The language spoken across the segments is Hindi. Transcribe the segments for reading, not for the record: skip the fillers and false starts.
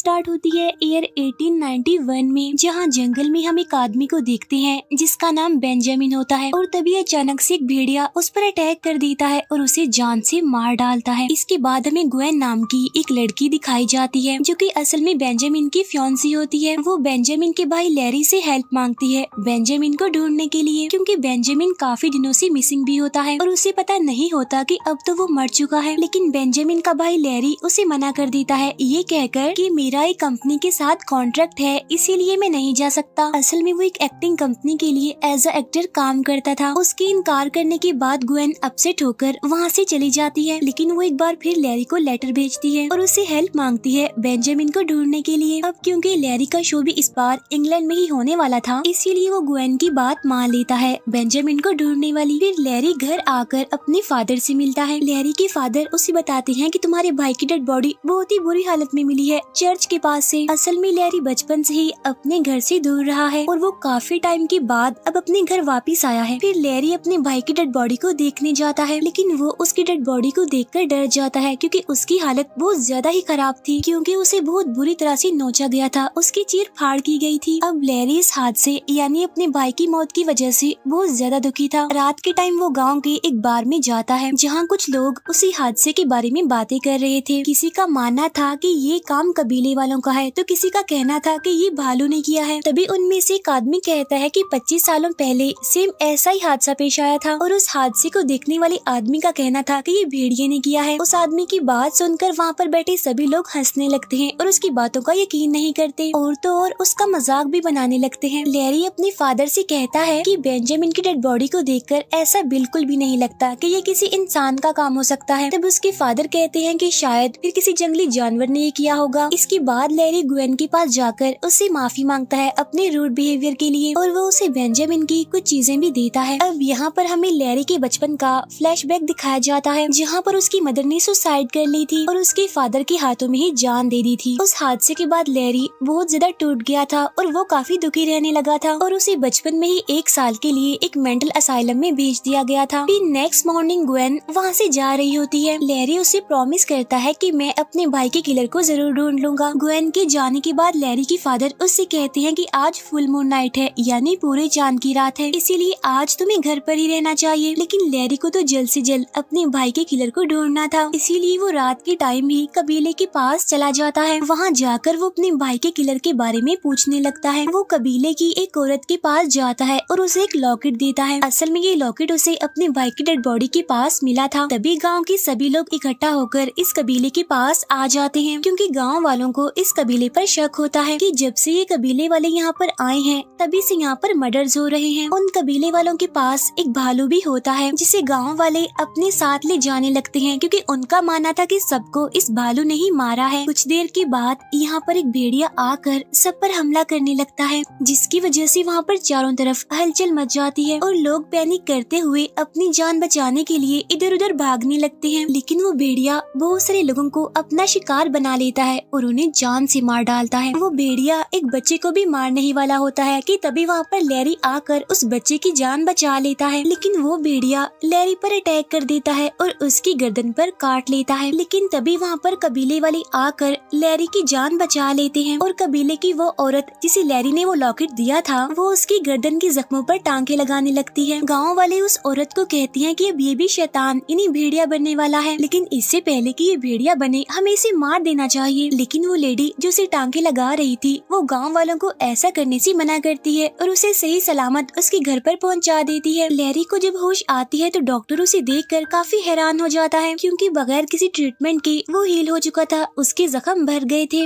स्टार्ट होती है ईयर 1891 में, जहाँ जंगल में हम एक आदमी को देखते हैं जिसका नाम बेंजामिन होता है। और तभी अचानक से एक भेड़िया उस पर अटैक कर देता है और उसे जान से मार डालता है। इसके बाद हमें ग्वेन नाम की एक लड़की दिखाई जाती है जो कि असल में बेंजामिन की फियांसी होती है। वो बेंजामिन के भाई लैरी से हेल्प मांगती है बेंजामिन को ढूंढने के लिए, क्योंकि बेंजामिन काफी दिनों से मिसिंग भी होता है और उसे पता नहीं होता कि अब तो वो मर चुका है। लेकिन बेंजामिन का भाई लैरी उसे मना कर देता है, ये कहकर कि मेरा एक कंपनी के साथ कॉन्ट्रैक्ट है, इसीलिए मैं नहीं जा सकता। असल में वो एक एक्टिंग कंपनी के लिए एज अ एक्टर काम करता था। उसके इनकार करने के बाद ग्वेन अपसेट होकर वहाँ से चली जाती है, लेकिन वो एक बार फिर लैरी को लेटर भेजती है और उससे हेल्प मांगती है बेंजामिन को ढूंढने के लिए। अब क्योंकि लैरी का शो भी इस बार इंग्लैंड में ही होने वाला था, इसीलिए वो ग्वेन की बात मान लेता है बेंजामिन को ढूंढने वाली। फिर लैरी घर आकर अपने फादर से मिलता है। लैरी के फादर उसे बताते हैं कि तुम्हारे भाई की डेड बॉडी बहुत ही बुरी हालत में मिली है चर्च के पास से। असल में लैरी बचपन से ही अपने घर से दूर रहा है और वो काफी टाइम के बाद अब अपने घर वापस आया है। फिर लैरी अपने भाई की डेड बॉडी को देखने जाता है, लेकिन वो उसकी डेड बॉडी को देखकर डर जाता है क्योंकि उसकी हालत बहुत ज्यादा ही खराब थी, क्योंकि उसे बहुत बुरी तरह से नोचा गया था, उसकी चीर फाड़ की गई थी। अब लैरी इस हादसे यानी अपने भाई की मौत की वजह से बहुत ज्यादा दुखी था। रात के टाइम वो गांव के एक बार में जाता है जहां कुछ लोग उसी हादसे के बारे में बातें कर रहे थे। किसी का मानना था कि ये काम कबीले वालों का है, तो किसी का कहना था कि ये भालू ने किया है। तभी उनमें से एक आदमी कहता है कि 25 सालों पहले सेम ऐसा ही हादसा पेश आया था और उस हादसे को देखने वाले आदमी का कहना था कि ये भेड़िए ने किया है। उस आदमी की बात सुनकर वहाँ पर बैठे सभी लोग हंसने लगते हैं और उसकी बातों का यकीन नहीं करते और तो और उसका मजाक भी बनाने लगते हैं। लैरी अपने फादर से कहता है कि बेंजामिन की डेड बॉडी को देखकर ऐसा बिल्कुल भी नहीं लगता कि ये किसी इंसान का काम हो सकता है। तब उसके फादर कहते हैं कि शायद फिर किसी जंगली जानवर ने ये किया होगा। इसके बाद लैरी ग्वेन के पास जाकर उससे माफी मांगता है अपने रूड बिहेवियर के लिए और वो उसे बेंजामिन की कुछ चीजें भी देता है। अब यहाँ पर हमें लैरी के बचपन का फ्लैशबैक दिखाया जाता है जहाँ पर उसकी मदर ने सुसाइड कर ली थी और उसके फादर के हाथों में ही जान दे दी थी। उस हादसे के बाद लैरी बहुत ज्यादा टूट गया था और वो काफी दुखी रहने लगा था और उसे बचपन में ही 1 साल के लिए एक मेंटल असाइलम में भेज दिया गया था। फिर नेक्स्ट मॉर्निंग ग्वेन वहाँ से जा रही होती है। लैरी उसे प्रॉमिस करता है कि मैं अपने भाई के किलर को जरूर ढूंढ लूंगा। ग्वेन के जाने के बाद लैरी के फादर उससे कहते हैं कि आज फुल मून नाइट है, यानी पूरे चांद की रात है, इसीलिए आज तुम्हें घर पर ही रहना चाहिए। लेकिन लैरी को तो जल्द से जल्द अपने भाई के किलर को ढूंढना था, इसीलिए वो रात के टाइम ही कबीले के पास चला जाता है। वहाँ जाकर वो अपने भाई के किलर के बारे में पूछने लगता है। वो कबीले की एक औरत के पास जाता है और उसे एक लॉकेट देता है। असल में ये लॉकेट उसे अपने भाई की डेड बॉडी के पास मिला था। तभी गांव के सभी लोग इकट्ठा होकर इस कबीले के पास आ जाते हैं, क्योंकि गांव वालों को इस कबीले पर शक होता है कि जब से ये कबीले वाले यहाँ पर आए हैं तभी से यहाँ पर मर्डर्स हो रहे हैं। उन कबीले वालों के पास एक भालू भी होता है जिसे गाँव वाले अपने साथ ले जाने लगते हैं, क्योंकि उनका मानना था कि सबको इस भालू ने ही मारा है। कुछ देर के बाद यहाँ पर एक भेड़िया आकर सब पर हमला करने लगता है, जिसकी वजह से वहाँ पर चारों तरफ हलचल मच जाती है और लोग पैनिक करते हुए अपनी जान बचाने के लिए इधर उधर भागने लगते हैं। लेकिन वो भेड़िया बहुत सारे लोगों को अपना शिकार बना लेता है और उन्हें जान से मार डालता है। वो भेड़िया एक बच्चे को भी मारने ही वाला होता है कि तभी वहाँ पर लैरी आकर उस बच्चे की जान बचा लेता है। लेकिन वो भेड़िया लैरी पर अटैक कर देता है और उसकी गर्दन पर काट लेता है। लेकिन तभी वहाँ पर कबीले वाले आकर लैरी की जान बचा लेते हैं और कबीले की वो औरत जिसे लैरी ने वो लॉकेट दिया था वो उसकी गर्दन के जख्मों पर टांके लगाने लगती है। गाँव वाले उस औरत को कहती हैं कि अब ये भी शैतान इन्हीं भेड़िया बनने वाला है, लेकिन इससे पहले कि ये भेड़िया बने हमें इसे मार देना चाहिए। लेकिन वो लेडी जो उसे टांके लगा रही थी वो गाँव वालों को ऐसा करने से मना करती है और उसे सही सलामत उसके घर पर पहुंचा देती है। लैरी को जब होश आती है तो डॉक्टर उसे देखकर काफी हैरान हो जाता है, क्योंकि बगैर किसी ट्रीटमेंट के वो हील हो चुका था, उसके जख्म भर गए थे।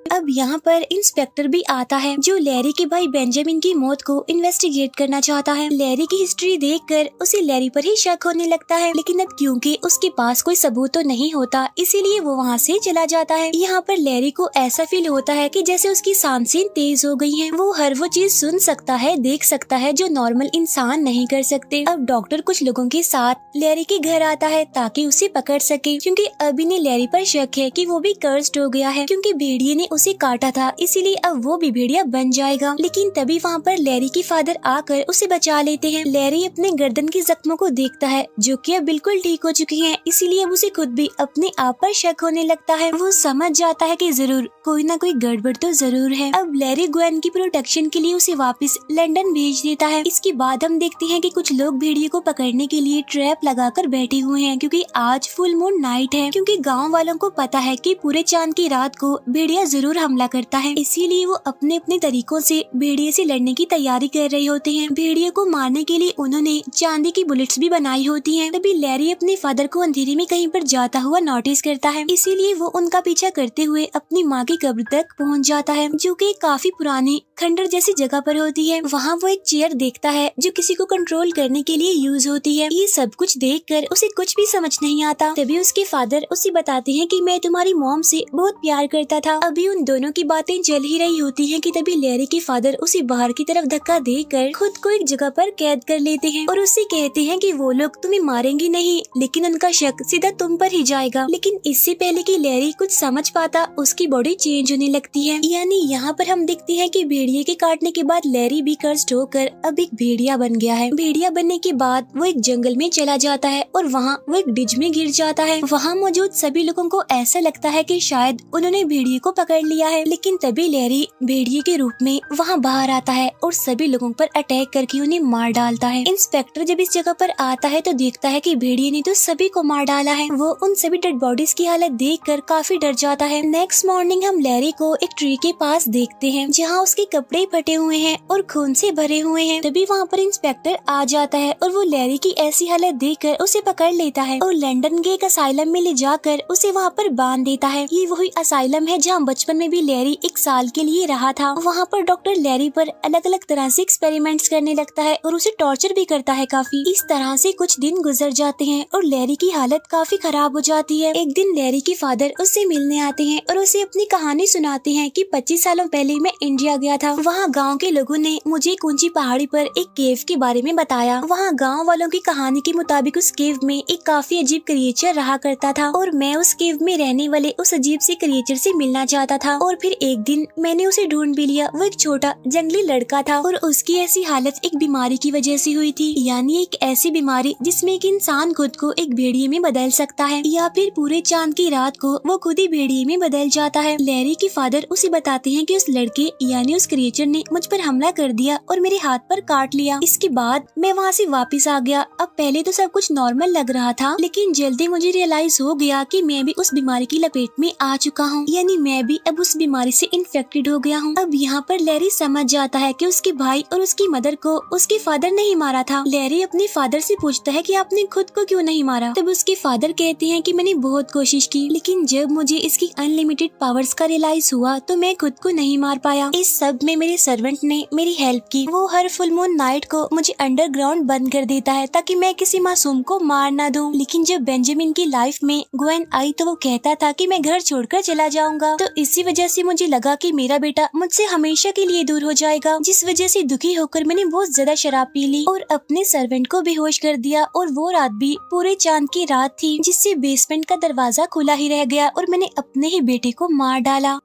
अब यहाँ पर इंस्पेक्टर भी आता है जो लैरी के भाई बेंजामिन की मौत को इन्वेस्टिगेट करना चाहता है। लैरी की हिस्ट्री देखकर उसे लैरी पर ही शक होने लगता है, लेकिन अब क्योंकि उसके पास कोई सबूत तो नहीं होता इसीलिए वो वहाँ से चला जाता है। यहाँ पर लैरी को ऐसा फील होता है कि जैसे उसकी सांसें तेज हो गई हैं। वो हर वो चीज सुन सकता है, देख सकता है जो नॉर्मल इंसान नहीं कर सकते। अब डॉक्टर कुछ लोगों के साथ लैरी के घर आता है ताकि उसे पकड़ सके, क्योंकि अभी ने लैरी पर शक है कि वो भी कर्स्ड हो गया है, क्योंकि भेड़िए ने उसे काटा था, इसीलिए अब वो भी भेड़िया बन जाएगा। लेकिन तभी वहाँ पर लैरी के फादर आकर उसे बचा लेते हैं। लैरी अपने गर्दन के जख्मों को देखता है जो कि अब बिल्कुल ठीक हो चुकी हैं, इसीलिए अब उसे खुद भी अपने आप पर शक होने लगता है। वो समझ जाता है कि जरूर कोई ना कोई गड़बड़ तो जरूर है। अब लैरी ग्वेन की प्रोटेक्शन के लिए उसे वापस लंदन भेज देता है। इसके बाद हम देखते हैं कि कुछ लोग भेड़िए को पकड़ने के लिए ट्रैप लगाकर बैठे हुए हैं, क्योंकि आज फुल मून नाइट है। क्योंकि गांव वालों को पता है कि पूरे चांद की रात को भेड़िया जरूर हमला करता है, इसीलिए वो अपने अपने तरीकों से भेड़िए से लड़ने की तैयारी कर रहे होते हैं। भेड़िए को मारने के लिए उन्होंने चांदी की बुलेट्स भी बनाई होती हैं। तभी लैरी अपने फादर को अंधेरे में कहीं पर जाता हुआ नोटिस करता है, इसीलिए वो उनका पीछा करते हुए अपनी माँ की कब्र तक पहुँच जाता है, जो कि काफी पुरानी खंडर जैसी जगह पर होती है। वहाँ वो एक चेयर देखता है जो किसी को कंट्रोल करने के लिए यूज होती है। ये सब कुछ देखकर उसे कुछ भी समझ नहीं आता। तभी उसके फादर उसे बताते हैं कि मैं तुम्हारी मॉम से बहुत प्यार करता था। अभी उन दोनों की बातें चल ही रही होती हैं कि तभी लैरी के फादर उसे बाहर की तरफ धक्का देकर खुद को एक जगह पर कैद कर लेते हैं और उससे कहते हैं कि वो लोग तुम्हें मारेंगे नहीं, लेकिन उनका शक सीधा तुम पर ही जाएगा। लेकिन इससे पहले कि लैरी कुछ समझ पाता, उसकी बॉडी चेंज होने लगती है। यानी यहाँ पर हम देखते हैं कि भेड़िए के काटने के बाद लैरी भी कर्स्ड होकर अब एक भेड़िया बन गया है। भेड़िया बनने के बाद वो एक जंगल में चला जाता है और वहाँ वो एक डिज में गिर जाता है। वहाँ मौजूद सभी लोगों को ऐसा लगता है कि शायद उन्होंने भेड़िए को पकड़ लिया है, लेकिन तभी लैरी भेड़िए के रूप में वहाँ बाहर आता है और सभी लोगों पर अटैक करके उन्हें मार डालता है। इंस्पेक्टर जब इस जगह पर आता है तो देखता है कि भेड़िए ने तो सभी को मार डाला है। वो उन सभी डेड बॉडीज की हालत देखकर काफी डर जाता है। नेक्स्ट मॉर्निंग हम लैरी को एक ट्री के पास देखते हैं जहाँ उसके कपड़े फटे हुए हैं और खून से भरे हुए हैं। तभी वहाँ पर इंस्पेक्टर आ जाता है और वो लैरी की ऐसी हालत देखकर उसे पकड़ लेता है और लंदन के एक असाइलम में ले जाकर उसे वहाँ पर बांध देता है। ये वही असाइलम है जहाँ बचपन में भी लैरी 1 साल के लिए रहा था। वहाँ पर डॉक्टर लैरी पर अलग अलग तरह से एक्सपेरिमेंट्स करने लगता है और उसे टॉर्चर भी करता है काफी। इस तरह से कुछ दिन गुजर जाते हैं और लैरी की हालत काफी खराब हो जाती है। एक दिन लैरी के फादर उससे मिलने आते हैं और उसे अपनी कहानी सुनाते हैं कि 25 सालों पहले मैं इंडिया गया था। वहाँ गांव के लोगों ने मुझे एक ऊंची पहाड़ी पर एक केव के बारे में बताया। वहाँ गांव वालों की कहानी के मुताबिक उस केव में एक काफी अजीब क्रिएचर रहा करता था और मैं उस केव में रहने वाले उस अजीब से क्रिएचर से मिलना चाहता था। और फिर एक दिन मैंने उसे ढूंढ भी लिया। वो एक छोटा जंगली लड़का था और उसकी ऐसी हालत एक बीमारी की वजह से हुई थी, यानी एक ऐसी बीमारी जिसमें एक इंसान खुद को एक भेड़िए में बदल सकता है या फिर पूरे चांद की रात को वो खुद ही भेड़िए में बदल जाता है। लैरी के फादर उसे बताते हैं कि उस लड़के यानी उस क्रिएचर ने मुझ पर हमला कर दिया और मेरे हाथ पर काट लिया। इसके बाद मैं वहाँ से वापस आ गया। अब पहले तो सब कुछ नॉर्मल लग रहा था, लेकिन जल्दी मुझे रियलाइज हो गया कि मैं भी उस बीमारी की लपेट में आ चुका हूँ, यानी मैं भी अब उस बीमारी से इन्फेक्टेड हो गया हूँ। अब यहाँ पर लैरी समझ जाता है कि उसके भाई और उसकी मदर को उसके फादर नहीं मारा था। लैरी अपने फादर से पूछता है कि आपने खुद को क्यों नहीं मारा। तब उसके फादर कहते हैं कि मैंने बहुत कोशिश की, लेकिन जब मुझे इसकी अनलिमिटेड पावर्स का रियलाइज हुआ तो मैं खुद को नहीं मार पाया। इस सब में मेरे सर्वेंट ने मेरी हेल्प की। वो हर फुल मून नाइट को मुझे अंडरग्राउंड बंद कर देता है ताकि मैं किसी मासूम को मार ना दूं। लेकिन जब बेंजामिन की लाइफ में ग्वेन आई तो वो कहता था कि मैं घर छोड़कर चला जाऊंगा, तो इसी वजह से मुझे लगा कि मेरा बेटा मुझसे हमेशा के लिए दूर हो जाएगा, जिस वजह से दुखी होकर मैंने बहुत ज्यादा शराब पी ली और अपने सर्वेंट को बेहोश कर दिया। और वो रात भी पूरे चांद की रात थी, जिससे बेसमेंट का दरवाजा खुला ही रह गया और मैंने अपने ही बेटे को मार डाला।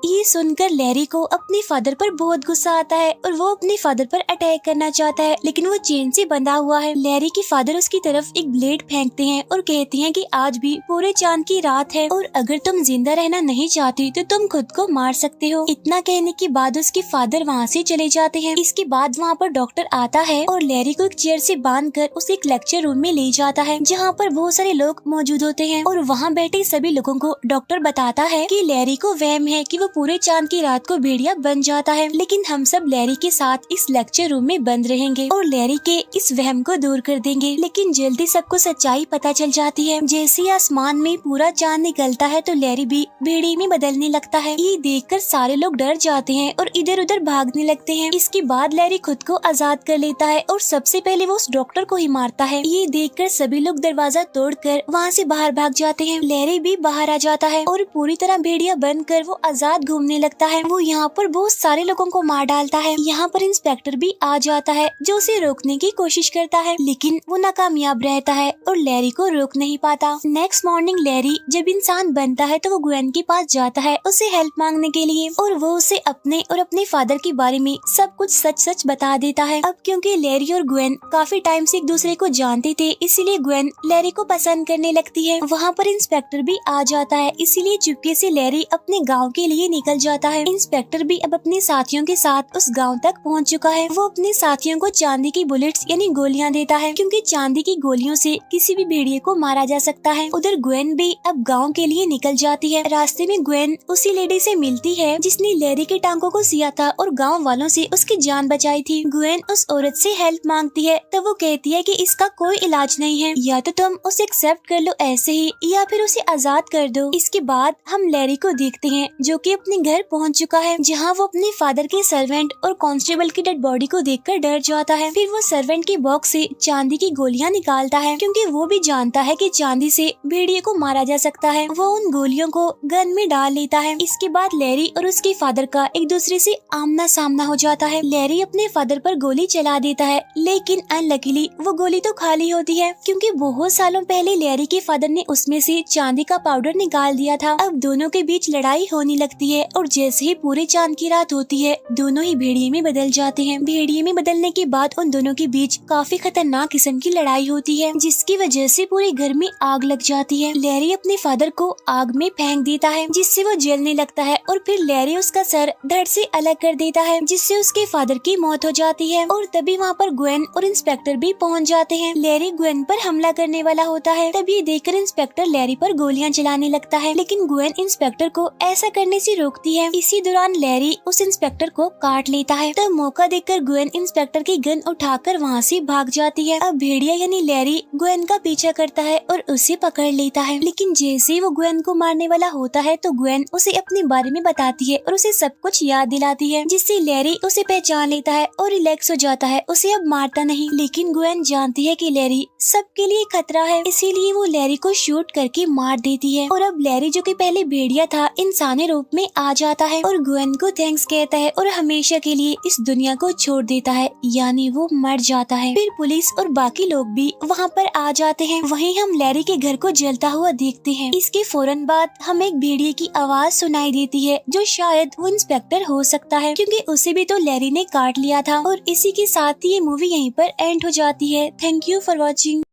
ये सुनकर लैरी को अपने फादर पर बहुत गुस्सा आता है और वो अपने फादर पर अटैक करना चाहता है, लेकिन वो चेन से बंधा हुआ है। लैरी के फादर उसकी तरफ एक ब्लेड फेंकते हैं और कहते हैं कि आज भी पूरे चांद की रात है और अगर तुम जिंदा रहना नहीं चाहती तो तुम खुद को मार सकते हो। इतना कहने के बाद उसके फादर वहाँ से चले जाते हैं। इसके बाद वहाँ पर डॉक्टर आता है और लैरी को एक चेयर से बांधकर उसे एक लेक्चर रूम में ले जाता है, जहाँ पर बहुत सारे लोग मौजूद होते हैं और वहाँ बैठे सभी लोगों को डॉक्टर बताता है कि लैरी को वहम है कि वो पूरे चांद की रात को भेड़िया बन जाता है, लेकिन हम सब लैरी के साथ इस लेक्चर रूम में बंद रहेंगे और लैरी के इस वहम को दूर कर देंगे। लेकिन जल्दी सबको सच्चाई पता चल जाती है। जैसे ही आसमान में पूरा चांद निकलता है तो लैरी भी भेड़िए में बदलने लगता है। ये देखकर सारे लोग डर जाते हैं और इधर उधर भागने लगते हैं। इसके बाद लैरी खुद को आजाद कर लेता है और सबसे पहले वो उस डॉक्टर को ही मारता है। ये देखकर सभी लोग दरवाजा तोड़कर वहाँ से बाहर भाग जाते हैं। लैरी भी बाहर आ जाता है और पूरी तरह भेड़िया बनकर वो आजाद घूमने लगता है। वो यहाँ पर बहुत सारे लोगों को मार डालता है। यहाँ पर इंस्पेक्टर भी आ जाता है जो उसे रोकने की कोशिश करता है, लेकिन वो नाकामयाब रहता है और लैरी को रोक नहीं पाता। नेक्स्ट मॉर्निंग लैरी जब इंसान बनता है तो वो ग्वेन के पास जाता है उसे हेल्प मांगने के लिए, और वो उसे अपने और अपने फादर के बारे में सब कुछ सच सच बता देता है। अब क्योंकि लैरी और ग्वेन काफी टाइम से एक दूसरे को जानते थे, इसीलिए ग्वेन लैरी को पसंद करने लगती है। वहाँ पर इंस्पेक्टर भी आ जाता है, इसीलिए चुपके से लैरी अपने गाँव के लिए निकल जाता है। इंस्पेक्टर भी अब अपने साथियों के साथ उस गाँव तक पहुँच चुका है। वो अपने साथियों को चांदी की बुलेट्स यानी गोलियां देता है, क्योंकि चांदी की गोलियों से किसी भी भेड़िए को मारा जा सकता है। उधर ग्वेन भी अब गांव के लिए निकल जाती है। रास्ते में ग्वेन उसी लेडी से मिलती है जिसने लैरी के टांगों को सिया था और गांव वालों से उसकी जान बचाई थी। ग्वेन उस औरत से हेल्प मांगती है तो वो कहती है कि इसका कोई इलाज नहीं है, या तो तुम उसे एक्सेप्ट कर लो ऐसे ही, या फिर उसे आजाद कर दो। इसके बाद हम लैरी को देखते हैं जो कि अपने घर पहुंच चुका है, जहां वो अपने फादर के सर्वेंट और कांस्टेबल की डेड बॉडी को देखकर डर जाता है। फिर वो सर्वेंट के बॉक्स से चांदी की गोलियां निकालता है, क्योंकि वो भी जानता है कि चांदी से भेड़िए को मारा जा सकता है। वो उन गोलियों को गन में डाल लेता है। इसके बाद लैरी और उसके फादर का एक दूसरे से आमना सामना हो जाता है। लैरी अपने फादर पर गोली चला देता है, लेकिन अनलकीली वो गोली तो खाली होती है, क्योंकि बहुत सालों पहले लैरी के फादर ने उसमें से चांदी का पाउडर निकाल दिया था। अब दोनों के बीच लड़ाई होने लगती है और जैसे ही पूरे चांद की रात होती है दोनों ही भेड़िए में बदल जाते हैं। भेड़िए में बदलने के बाद उन दोनों के बीच काफी खतरनाक किस्म की लड़ाई होती है, जिसकी वजह से पूरे घर में आग लग जाती है। लैरी अपने फादर को आग में फेंक देता है, जिससे वो जलने लगता है, और फिर लैरी उसका सर धड़ से अलग कर देता है, जिससे उसके फादर की मौत हो जाती है। और तभी वहाँ पर ग्वेन और इंस्पेक्टर भी पहुँच जाते हैं। लैरी ग्वेन पर हमला करने वाला होता है, तभी देखकर इंस्पेक्टर लैरी पर गोलियां चलाने लगता है, लेकिन ग्वेन इंस्पेक्टर को ऐसा करने से रोकती है। इसी दौरान लैरी उस इंस्पेक्टर को काट लेता है। तब मौका देखकर ग्वेन इंस्पेक्टर की गन उठाकर वहाँ से भाग जाती है। अब भेड़िया यानी लैरी ग्वेन का पीछा करता है और उसे पकड़ लेता है, लेकिन जैसे ही वो ग्वेन को मारने वाला होता है तो ग्वेन उसे अपने बारे में बताती है और उसे सब कुछ याद दिलाती है, जिससे लैरी उसे पहचान लेता है और रिलैक्स हो जाता है, उसे अब मारता नहीं। लेकिन ग्वेन जानती है कि लैरी सबके लिए खतरा है, इसीलिए वो लैरी को शूट करके मार देती है। और अब लैरी जो कि पहले भेड़िया था इंसानी रूप में आ जाता है और ग्वेन को थैंक्स कहता है और हमेशा के लिए इस दुनिया को छोड़ देता है, यानी वो मर जाता है। फिर पुलिस और बाकी लोग भी वहाँ पर आ जाते हैं। वहीं हम लैरी के घर को जलता हुआ देखते हैं। इसके फौरन बाद हमें एक भेड़िए की आवाज सुनाई देती है, जो शायद वो इंस्पेक्टर हो सकता है, क्योंकि उसे भी तो लैरी ने काट लिया था। और इसी के साथ ही ये मूवी यहीं पर एंड हो जाती है। Thank you for watching.